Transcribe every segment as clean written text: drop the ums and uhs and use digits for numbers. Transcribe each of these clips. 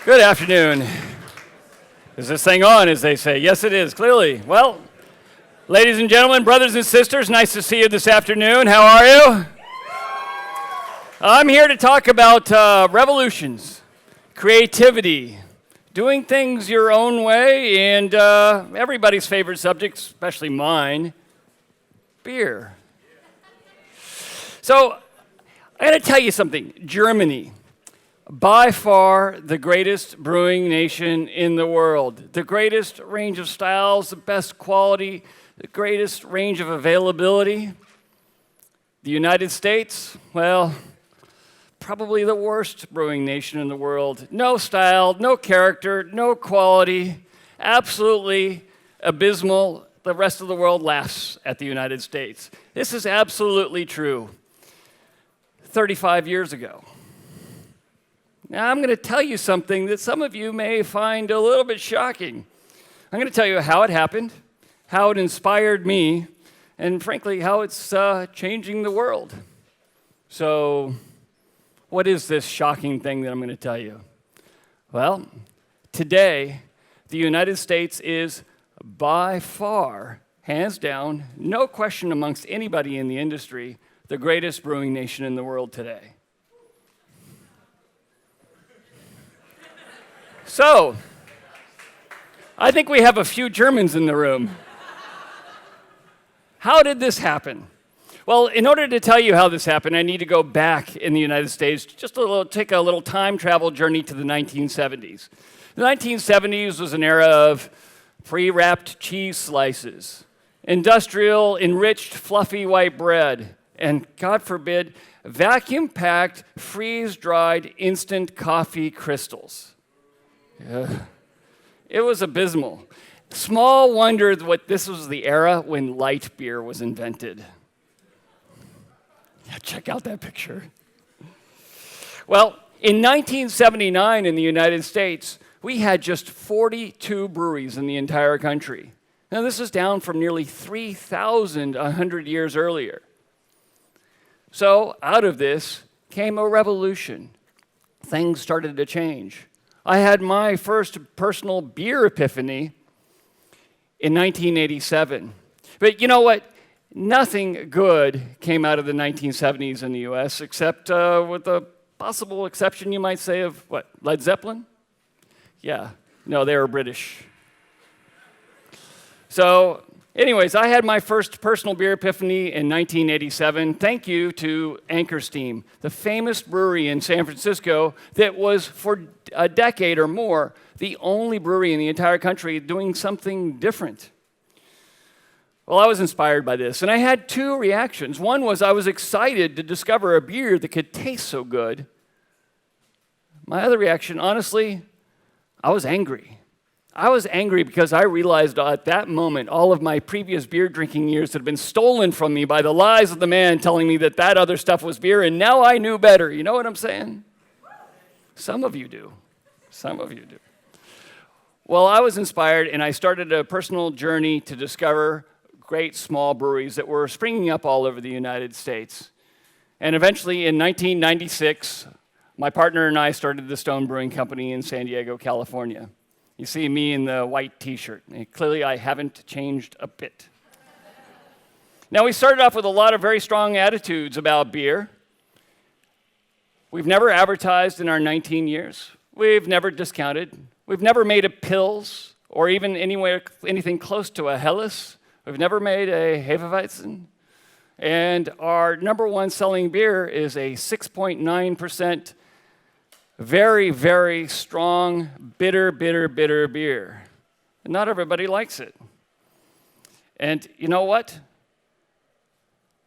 Good afternoon. Is this thing on, as they say? Yes, it is, clearly. Well, ladies and gentlemen, brothers and sisters, nice to see you this afternoon. How are you? I'm here to talk about revolutions, creativity, doing things your own way, and everybody's favorite subject, especially mine, beer. So, I gotta tell you something. Germany, by far the greatest brewing nation in the world. The greatest range of styles, the best quality, the greatest range of availability. The United States, well, probably the worst brewing nation in the world. No style, no character, no quality, absolutely abysmal. The rest of the world laughs at the United States. This is absolutely true. 35 years ago. Now, I'm going to tell you something that some of you may find a little bit shocking. I'm going to tell you how it happened, how it inspired me, and frankly, how it's changing the world. So, what is this shocking thing that I'm going to tell you? Well, today, the United States is by far, hands down, no question amongst anybody in the industry, the greatest brewing nation in the world today. So, I think we have a few Germans in the room. How did this happen? Well, in order to tell you how this happened, I need to go back in the United States, take a little time travel journey to the 1970s. The 1970s was an era of pre-wrapped cheese slices, industrial, enriched, fluffy white bread, and, God forbid, vacuum-packed, freeze-dried instant coffee crystals. It was abysmal. Small wonder that this was the era when light beer was invented. Yeah, check out that picture. Well, in 1979 in the United States, we had just 42 breweries in the entire country. Now, this is down from nearly 3,000 100 years earlier. So, out of this came a revolution. Things started to change. I had my first personal beer epiphany in 1987. But you know what? Nothing good came out of the 1970s in the US, except with the possible exception, you might say, of what? Led Zeppelin? Yeah. No, they were British. So, anyways, I had my first personal beer epiphany in 1987. Thank you to Anchor Steam, the famous brewery in San Francisco that was for a decade or more the only brewery in the entire country doing something different. Well, I was inspired by this, and I had two reactions. One was I was excited to discover a beer that could taste so good. My other reaction, honestly, I was angry. I was angry because I realized at that moment all of my previous beer drinking years had been stolen from me by the lies of the man telling me that that other stuff was beer, and now I knew better. You know what I'm saying? Some of you do. Some of you do. Well, I was inspired, and I started a personal journey to discover great small breweries that were springing up all over the United States. And eventually, in 1996, my partner and I started the Stone Brewing Company in San Diego, California. You see me in the white t-shirt. And clearly, I haven't changed a bit. Now, we started off with a lot of very strong attitudes about beer. We've never advertised in our 19 years. We've never discounted. We've never made a Pils or even anything close to a Helles. We've never made a Hefeweizen. And our number one selling beer is a 6.9% very, very strong, bitter beer. And not everybody likes it. And you know what?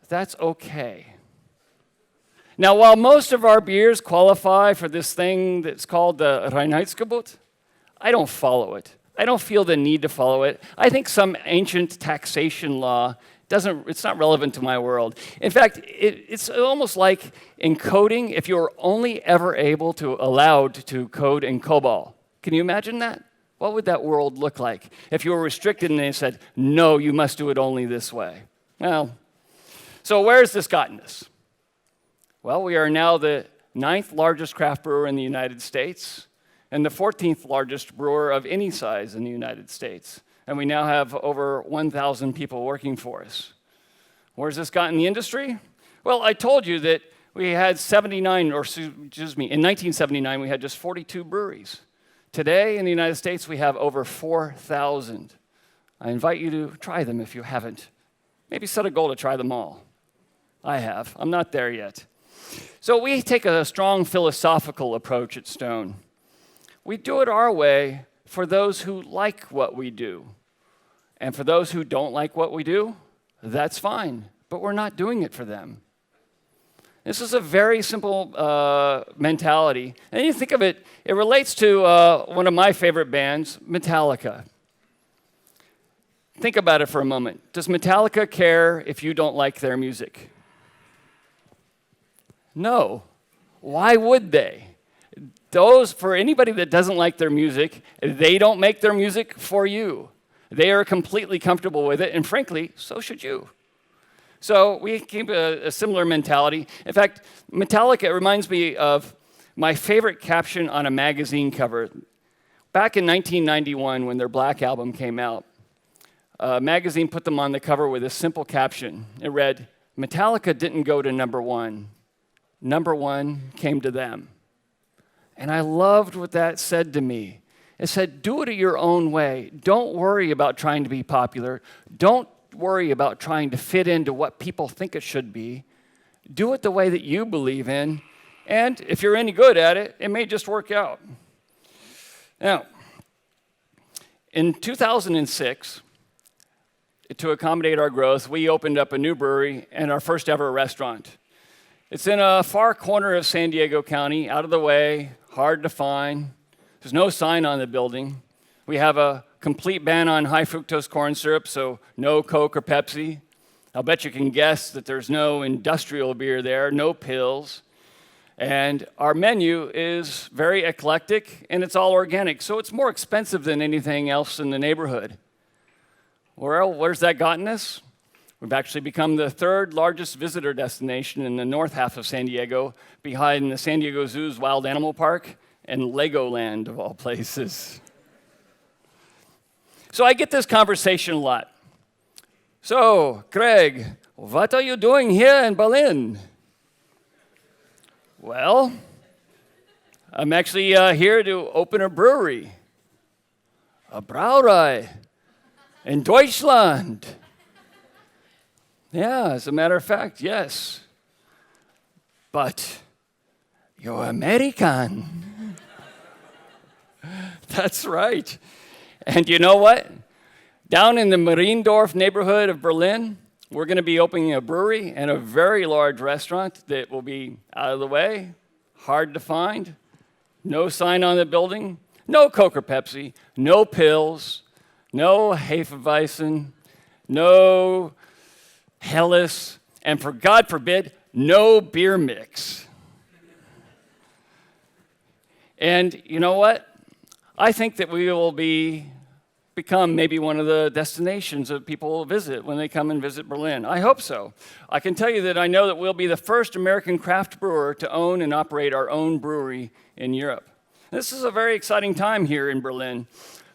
That's okay. Now, while most of our beers qualify for this thing that's called the Reinheitsgebot, I don't follow it. I don't feel the need to follow it. I think some ancient taxation law it's not relevant to my world. In fact, it's almost like in coding, if you were only ever allowed to code in COBOL. Can you imagine that? What would that world look like if you were restricted and they said, no, you must do it only this way? Well, so where has this gotten us? Well, we are now the 9th largest craft brewer in the United States, and the 14th largest brewer of any size in the United States. And we now have over 1,000 people working for us. Where's this gotten the industry? Well, I told you that we had in 1979, we had just 42 breweries. Today in the United States, we have over 4,000. I invite you to try them if you haven't. Maybe set a goal to try them all. I have. I'm not there yet. So we take a strong philosophical approach at Stone. We do it our way for those who like what we do. And for those who don't like what we do, that's fine. But we're not doing it for them. This is a very simple mentality. And you think of it, it relates to one of my favorite bands, Metallica. Think about it for a moment. Does Metallica care if you don't like their music? No. Why would they? For anybody that doesn't like their music, they don't make their music for you. They are completely comfortable with it, and frankly, so should you. So we keep a similar mentality. In fact, Metallica reminds me of my favorite caption on a magazine cover. Back in 1991, when their Black album came out, a magazine put them on the cover with a simple caption. It read, "Metallica didn't go to number one. Number one came to them." And I loved what that said to me. It said, do it your own way. Don't worry about trying to be popular. Don't worry about trying to fit into what people think it should be. Do it the way that you believe in, and if you're any good at it, it may just work out. Now, in 2006, to accommodate our growth, we opened up a new brewery and our first ever restaurant. It's in a far corner of San Diego County, out of the way, hard to find. There's no sign on the building. We have a complete ban on high fructose corn syrup, so no Coke or Pepsi. I'll bet you can guess that there's no industrial beer there, no pills. And our menu is very eclectic, and it's all organic, so it's more expensive than anything else in the neighborhood. Where's that gotten us? We've actually become the third largest visitor destination in the north half of San Diego, behind the San Diego Zoo's Wild Animal Park and Legoland, of all places. So I get this conversation a lot. So, Craig, what are you doing here in Berlin? Well, I'm actually here to open a brewery. A Brauerei in Deutschland. Yeah, as a matter of fact, yes. But you're American. That's right. And you know what? Down in the Mariendorf neighborhood of Berlin, we're going to be opening a brewery and a very large restaurant that will be out of the way, hard to find, no sign on the building, no Coke or Pepsi, no pills, no Hefeweizen, no Helles, and for God forbid, no beer mix. And you know what? I think that we will become maybe one of the destinations that people will visit when they come and visit Berlin. I hope so. I can tell you that I know that we'll be the first American craft brewer to own and operate our own brewery in Europe. This is a very exciting time here in Berlin.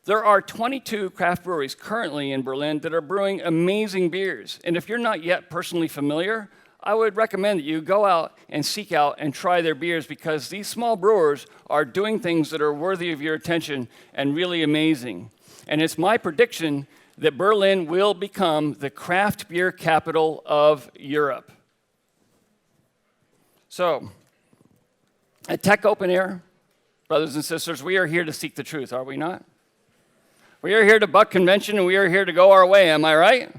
There are 22 craft breweries currently in Berlin that are brewing amazing beers. And if you're not yet personally familiar, I would recommend that you go out and seek out and try their beers, because these small brewers are doing things that are worthy of your attention and really amazing. And it's my prediction that Berlin will become the craft beer capital of Europe. So, at Tech Open Air, brothers and sisters, we are here to seek the truth, are we not? We are here to buck convention, and we are here to go our way, am I right?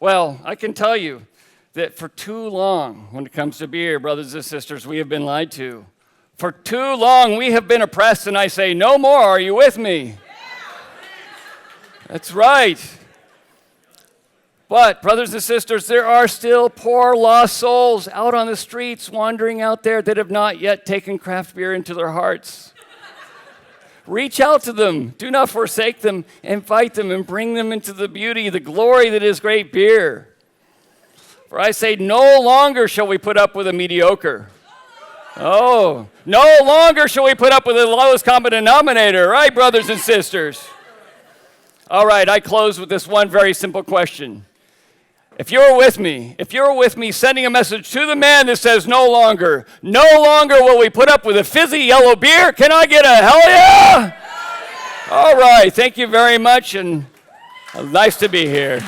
Well, I can tell you that for too long, when it comes to beer, brothers and sisters, we have been lied to. For too long, we have been oppressed, and I say, no more, are you with me? That's right. But, brothers and sisters, there are still poor, lost souls out on the streets, wandering out there, that have not yet taken craft beer into their hearts. Reach out to them. Do not forsake them. Invite them and bring them into the beauty, the glory that is great beer. For I say, no longer shall we put up with a mediocre. Oh, no longer shall we put up with the lowest common denominator, right, brothers and sisters? All right, I close with this one very simple question. If you're with me, sending a message to the man that says no longer will we put up with a fizzy yellow beer. Can I get a hell yeah? All right, thank you very much, and nice to be here.